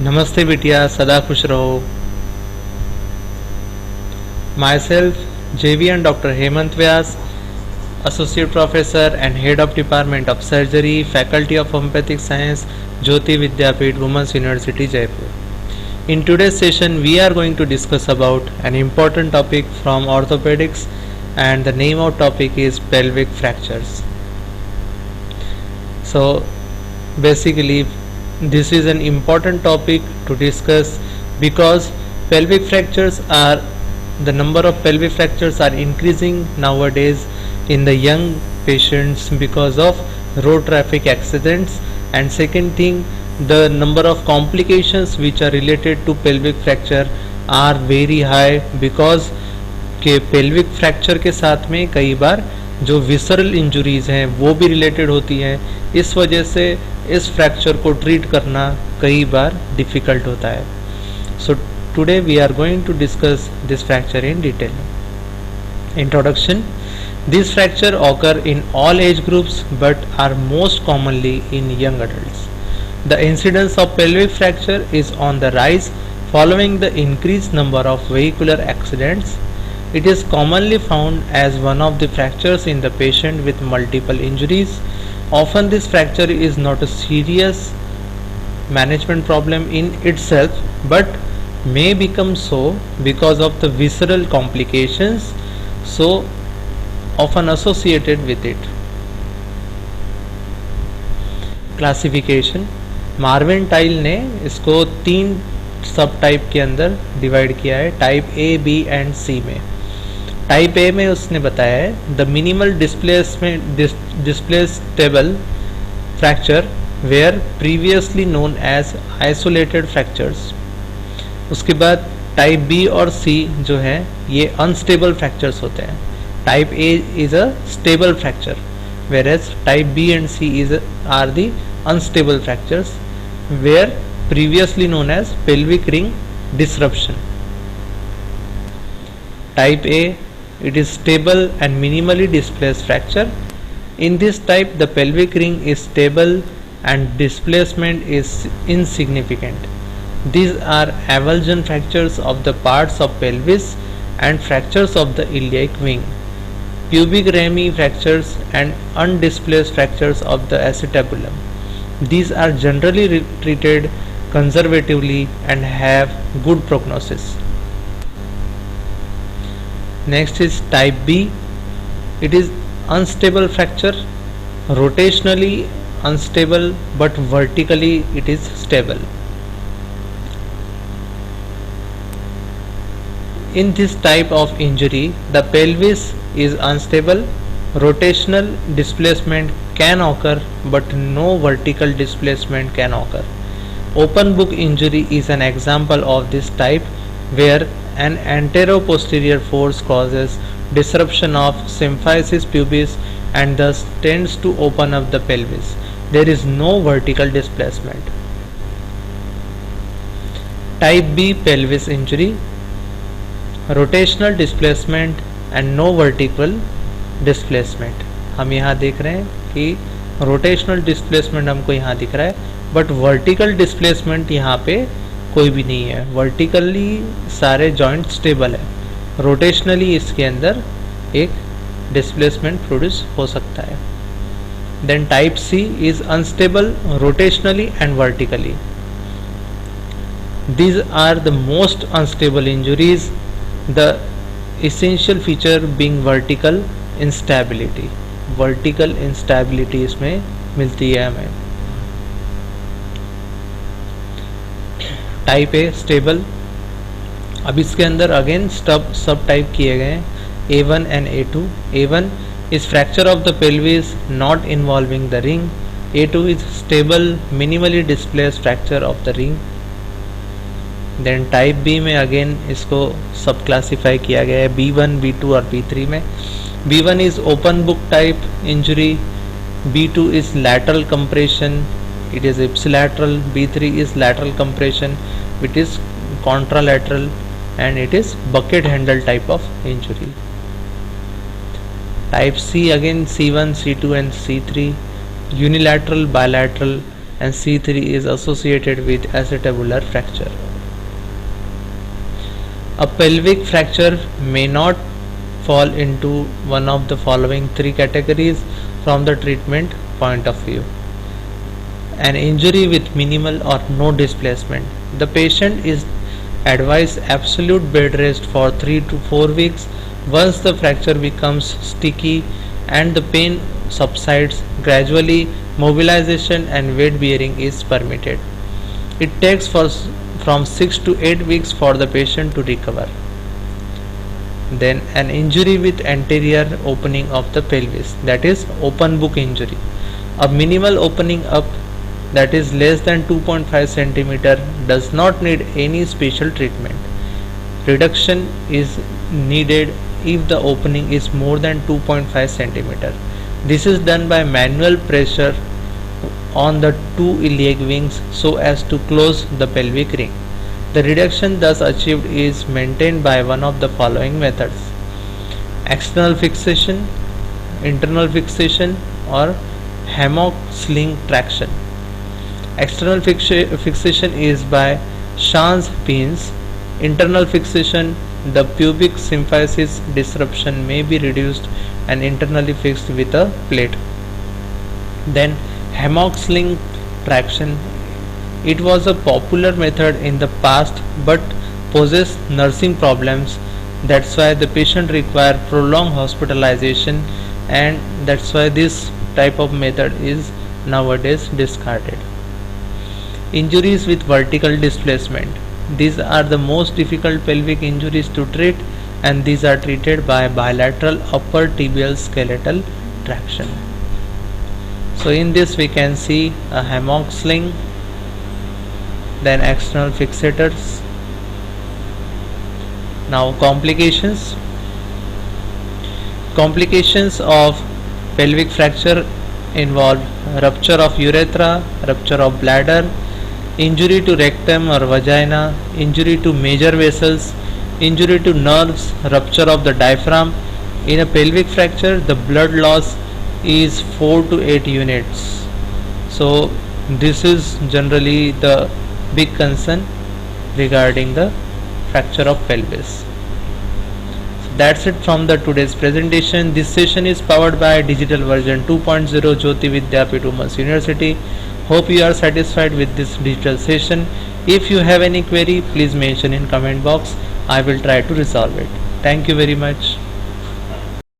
नमस्ते बिटिया, सदा खुश रहो। My self JV and Dr. Hemant Vyas, Associate Professor and Head of Department of Surgery, Faculty of Homeopathic Science, Jyoti Vidyapeeth, Women's University, Jaipur. In today's session, we are going to discuss about an important topic from orthopedics, and the name of topic is pelvic fractures. So, basically, this is an important topic to discuss because pelvic fractures are the number of pelvic fractures are increasing nowadays in the young patients because of road traffic accidents. And second thing, the number of complications which are related to pelvic fracture are very high because के pelvic fracture के साथ में कई बार जो visceral injuries हैं वो भी related होती हैं। इस वजह से इस फ्रैक्चर को ट्रीट करना कई बार डिफ़िकल्ट होता है। So today we are going to discuss this fracture in detail. Introduction. This fracture occur in all age groups but are most commonly in young adults. The incidence of pelvic fracture is on the rise following the increased number of vehicular accidents. It is commonly found as one of the fractures in the patient with multiple injuries. Often this fracture is not a serious management problem in itself but may become so because of the visceral complications so often associated with it. Classification. Marvin tile ने इसको 3 सब type के अंदर divide किया है, type A, B and C में। Type A में उसने बताया है the minimal displaceable fracture were previously known as isolated fractures. उसके बाद टाइप B और C जो है ये अनस्टेबल फ्रैक्चर्स होते हैं। Type A is a stable fracture whereas type B and C are the unstable fractures where previously known as pelvic ring disruption. Type A, it is stable and minimally displaced fracture. In this type the pelvic ring is stable and displacement is insignificant. These are avulsion fractures of the parts of pelvis and fractures of the iliac wing, pubic rami fractures and undisplaced fractures of the acetabulum. These are generally treated conservatively and have good prognosis. Next is type B. It is unstable fracture, rotationally unstable but vertically it is stable. In this type of injury, the pelvis is unstable, rotational displacement can occur but no vertical displacement can occur. Open book injury is an example of this type where an antero-posterior force causes disruption of symphysis pubis and thus tends to open up the pelvis. There is no vertical displacement. Type B pelvis injury, rotational displacement and no vertical displacement. हम यहाँ देख रहे हैं कि rotational displacement हमको यहाँ दिख रहा है बट वर्टिकल डिस्प्लेसमेंट यहाँ पे कोई भी नहीं है। वर्टिकली सारे जॉइंट स्टेबल है, रोटेशनली इसके अंदर एक डिस्प्लेसमेंट प्रोड्यूस हो सकता है। Then type C is unstable rotationally and vertically. These are the most unstable injuries, the essential feature being vertical instability. Vertical instability इसमें मिलती है हमें। Type A stable. अब इसके अंदर अगेन सब टाइप किए गए हैं A1 and A2. A1 is fracture of the pelvis not involving the ring. A2 is stable minimally displaced fracture of the ring. Then type B में अगेन इसको सब क्लासीफाई किया गया है B1, B2 और B3 में। B1 is open book type injury, B2 is lateral compression, it is ipsilateral, B3 is lateral compression, it is contralateral and it is bucket handle type of injury. Type C again C1, C2 and C3, unilateral, bilateral and C3 is associated with acetabular fracture. A pelvic fracture may not fall into one of the following three categories from the treatment point of view. An injury with minimal or no displacement. The patient is advised absolute bed rest for 3 to 4 weeks. Once the fracture becomes sticky and the pain subsides gradually, mobilization and weight bearing is permitted. It takes from 6 to 8 weeks for the patient to recover. Then an injury with anterior opening of the pelvis, that is open book injury. A minimal opening up, that is less than 2.5 cm, does not need any special treatment. Reduction is needed if the opening is more than 2.5 cm. This is done by manual pressure on the two iliac wings so as to close the pelvic ring. The reduction thus achieved is maintained by one of the following methods: external fixation, internal fixation, or hammock sling traction. External fixation is by Schanz pins. Internal fixation, the pubic symphysis disruption may be reduced and internally fixed with a plate. Then hammock sling traction. It was a popular method in the past but poses nursing problems. That's why the patient require prolonged hospitalization, and that's why this type of method is nowadays discarded. Injuries with vertical displacement. These are the most difficult pelvic injuries to treat, and these are treated by bilateral upper tibial skeletal traction. So in this we can see a hammock sling, then external fixators. Now complications. Complications of pelvic fracture involve rupture of urethra, rupture of bladder, injury to rectum or vagina, injury to major vessels, injury to nerves, rupture of the diaphragm. In a pelvic fracture, the blood loss is 4 to 8 units. So this is generally the big concern regarding the fracture of pelvis. So that's it from the today's presentation. This session is powered by digital version 2.0 Jyoti Vidyapeeth Women's University. Hope you are satisfied with this digital session. If you have any query, please mention in comment box. I will try to resolve it. Thank you very much.